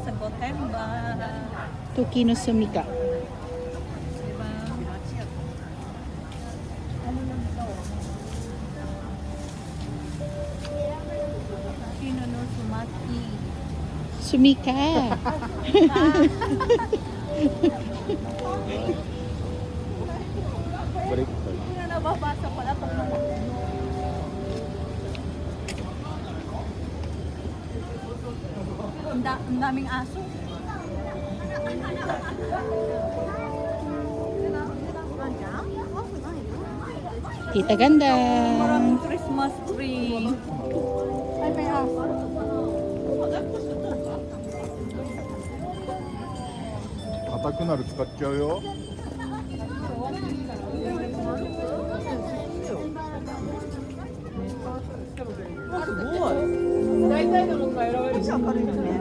sa Gotemba. Tokino Sumika. Diba? Ano lang ito? Tokino no Sumaki. Sumika. Hindi na nababasa pala pag ang daming aso. Tita Ganda. Maraming Christmas tree. Ay, may aso. 硬くなる使っちゃうよ。大体のものが選べるし、明るいよね。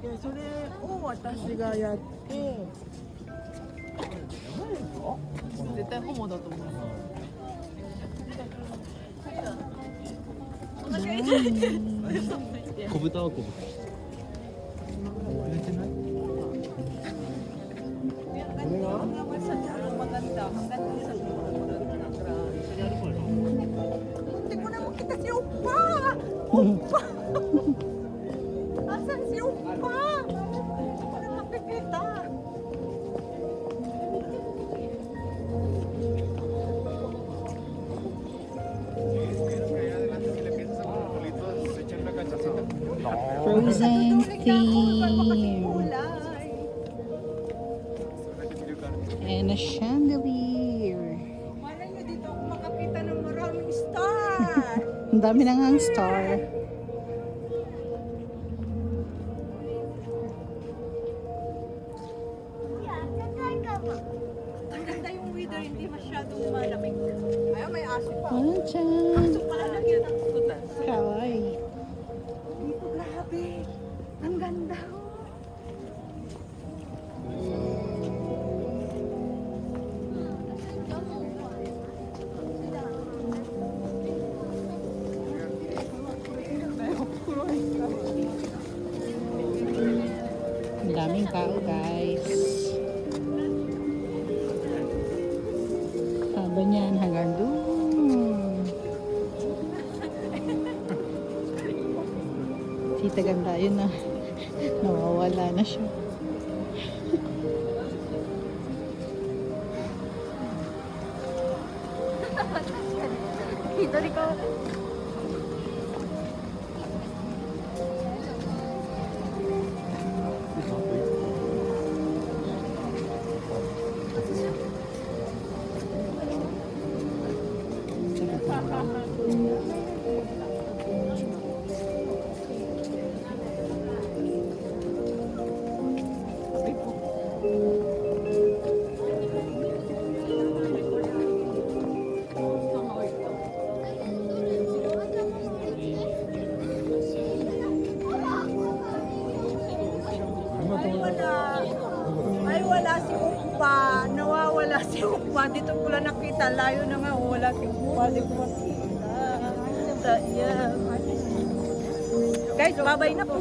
でそれを私がやって絶対ホモだと思う。小豚は小豚。でこれも来たし、おっぱおっぱ朝しおっぱこれもペペタFrozen theme. And a chandelier. Malay nyo dito ako makakita ng maraming star. Ang dami na ngang star. Ang ganda yung weather, hindi masyadong malamig. Ayun, may aso pa. Ano dyan? Pala lagyan ng sudan. Kawaii. Dito, grabe. Ang ganda. Ang daming tao, guys. Haba niyan hanggang doon. Tita Ganda, yun na. Nawawala na siya. Hidari ka. Ay, wala si Ukpa. Nawawala si Ukpa. Dito ko lang nakita. Layo na nga. Wala si Ukpa. Di ko makita. Yeah. Guys, babay na po.